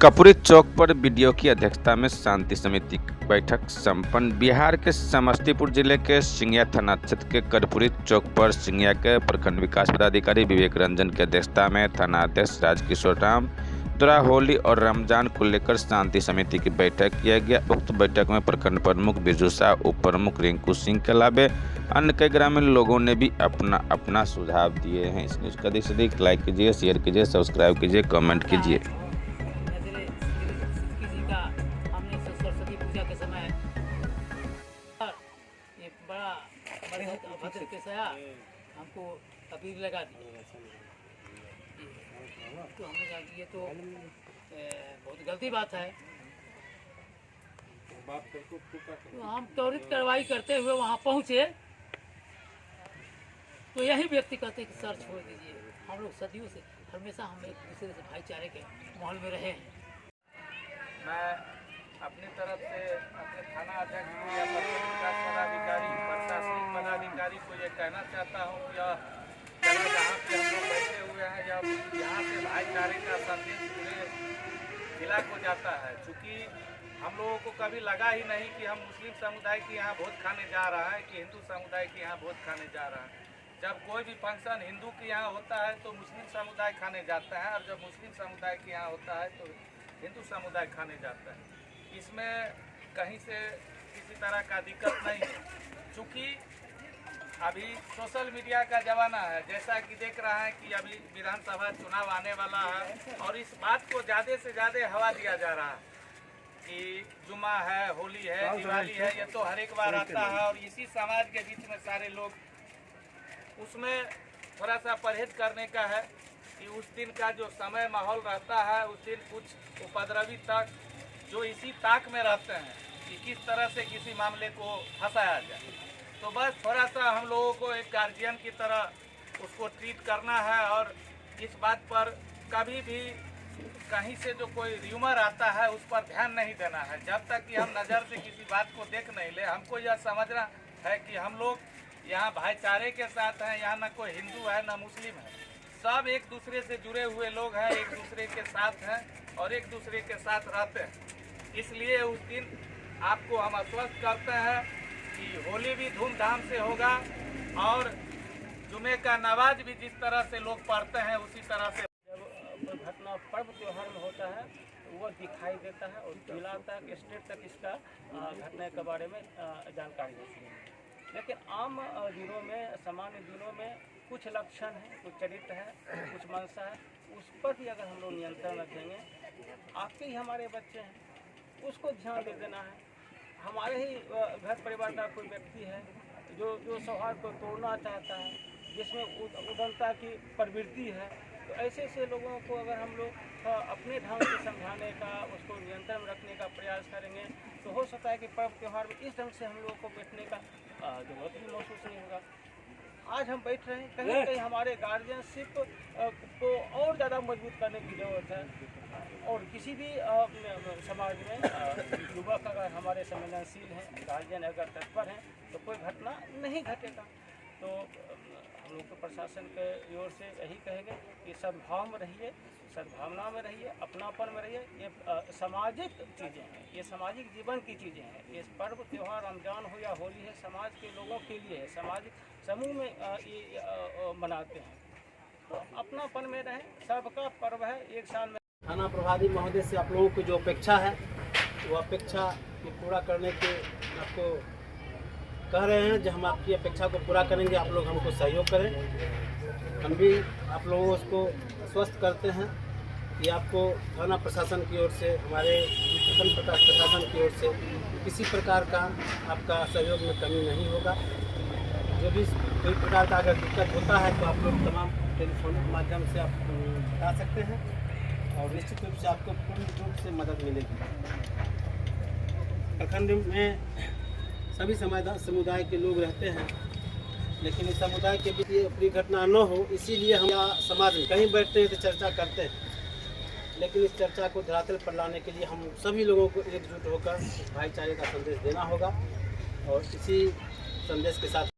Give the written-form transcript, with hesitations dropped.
कर्पूरी चौक पर बीडीओ की अध्यक्षता में शांति समिति की बैठक संपन्न। बिहार के समस्तीपुर जिले के सिंघिया थाना क्षेत्र के कर्पूरी चौक पर सिंघिया के प्रखंड विकास पदाधिकारी विवेक रंजन की अध्यक्षता में थाना अध्यक्ष राजकिशोर राम द्वारा होली और रमजान को लेकर शांति समिति की बैठक किया गया। उक्त बैठक में प्रखंड प्रमुख बिरजू शाह, उप प्रमुख रिंकू सिंह के अलावे अन्य कई ग्रामीण लोगों ने भी अपना अपना सुझाव दिए हैं। इस न्यूज़ का अधिक से अधिक लाइक कीजिए, शेयर कीजिए, सब्सक्राइब कीजिए, कमेंट कीजिए। हमने सरस्वती पूजा के समय ये बड़ा अभद्र केसया हमको अबीर लगा दी, तो हमने कहा कि ये तो बहुत गलती बात है। तो हम त्वरित कार्रवाई करते हुए वहाँ पहुँचे तो यही व्यक्ति कहते कि सर छोड़ दीजिए। हम लोग सदियों से हमेशा हम एक दूसरे से भाईचारे के माहौल में रहे हैं। मैं अपनी तरफ से अपने थाना अध्यक्ष को या प्रखंड विकास पदाधिकारी, प्रशासनिक पदाधिकारी को ये कहना चाहता हूँ कि यह जगह जहाँ पे हम लोग बैठे हुए हैं यहाँ से भाईचारे का संदेश पूरे जिला को जाता है। चूँकि हम लोगों को कभी लगा ही नहीं कि हम मुस्लिम समुदाय के यहाँ भोज खाने जा रहा है कि हिंदू समुदाय के यहाँ भोज खाने जा रहा है। जब कोई भी फंक्शन हिंदू के यहाँ होता है तो मुस्लिम समुदाय खाने जाता है, और जब मुस्लिम समुदाय के यहाँ होता है तो हिंदू समुदाय खाने जाता है। इसमें कहीं से किसी तरह का दिक्कत नहीं है। चूँकि अभी सोशल मीडिया का ज़माना है, जैसा कि देख रहा है कि अभी विधानसभा चुनाव आने वाला है और इस बात को ज़्यादा से ज़्यादा हवा दिया जा रहा है कि जुमा है, होली है, दिवाली है, ये तो हर एक बार आता है। और इसी समाज के बीच में सारे लोग उसमें थोड़ा सा परहेज करने का है कि उस दिन का जो समय माहौल रहता है उस दिन कुछ उपद्रवी तक जो इसी ताक में रहते हैं कि किस तरह से किसी मामले को फंसाया जाए। तो बस थोड़ा सा हम लोगों को एक गार्जियन की तरह उसको ट्रीट करना है और इस बात पर कभी भी कहीं से जो कोई र्यूमर आता है उस पर ध्यान नहीं देना है। जब तक कि हम नज़र से किसी बात को देख नहीं ले, हमको यह समझना है कि हम लोग यहाँ भाईचारे के साथ हैं। यहाँ न कोई हिंदू है न मुस्लिम है, सब एक दूसरे से जुड़े हुए लोग हैं, एक दूसरे के साथ हैं और एक दूसरे के साथ रहते हैं। इसलिए उस दिन आपको हम आश्वस्त करते हैं कि होली भी धूमधाम से होगा और जुमे का नमाज भी जिस तरह से लोग पढ़ते हैं उसी तरह से। जब कोई घटना पर्व त्योहार में होता है वो दिखाई देता है और जिला तक, स्टेट तक इसका घटना के बारे में जानकारी होती है। लेकिन आम दिनों में, सामान्य दिनों में कुछ लक्षण है, कुछ चरित्र है, कुछ मंशा है, उस पर भी अगर हम लोग नियंत्रण रखेंगे, आपके ही हमारे बच्चे हैं, उसको ध्यान दे देना है। हमारे ही घर परिवार का कोई व्यक्ति है जो सौहार्द को तोड़ना चाहता है, जिसमें उदंता की प्रवृत्ति है, तो ऐसे लोगों को अगर हम लोग अपने ढंग से समझाने का, उसको नियंत्रण में रखने का प्रयास करेंगे तो हो सकता है कि पर्व त्यौहार में इस ढंग से हम लोगों को बैठने का जरूरत भी महसूस नहीं होगा। आज हम बैठ रहे हैं, कहीं ना कहीं हमारे गार्जियनशिप को और ज़्यादा मजबूत करने की ज़रूरत है। और किसी भी समाज में युवक अगर हमारे संवेदनशील हैं, गार्जियन अगर तत्पर हैं, तो कोई घटना नहीं घटेगा। तो हम लोग को प्रशासन के ओर से यही कहेंगे कि सद्भाव में रहिए, सद्भावना में रहिए, अपनापन में रहिए। ये सामाजिक चीज़ें हैं, ये सामाजिक जीवन की चीज़ें हैं। ये पर्व त्यौहार रमजान हो या होली है, समाज के लोगों के लिए है, सामाजिक समूह में ये मनाते हैं। तो अपनापन में रहें, सबका पर्व है, एक साल में। थाना प्रभारी महोदय से आप लोगों की जो अपेक्षा है वो अपेक्षा को पूरा करने के आपको कह रहे हैं। जो हम आपकी अपेक्षा को पूरा करेंगे, आप लोग हमको सहयोग करें। हम भी आप लोगों को आश्वस्त करते हैं कि आपको थाना प्रशासन की ओर से, हमारे प्रखंड प्रशासन की ओर से किसी प्रकार का आपका सहयोग में कमी नहीं होगा। जो भी कोई प्रकार का अगर दिक्कत होता है तो आप लोग तमाम टेलीफोनिक माध्यम से आप बता सकते हैं और निश्चित रूप से आपको पूर्ण रूप से मदद मिलेगी। प्रखंड में सभी समुदाय के लोग रहते हैं, लेकिन इस समुदाय के बीच ये बुरी घटना न हो, इसीलिए हम यहाँ समाज में कहीं बैठते हैं तो चर्चा करते हैं। लेकिन इस चर्चा को धरातल पर लाने के लिए हम सभी लोगों को एकजुट होकर भाईचारे का संदेश देना होगा और इसी संदेश के साथ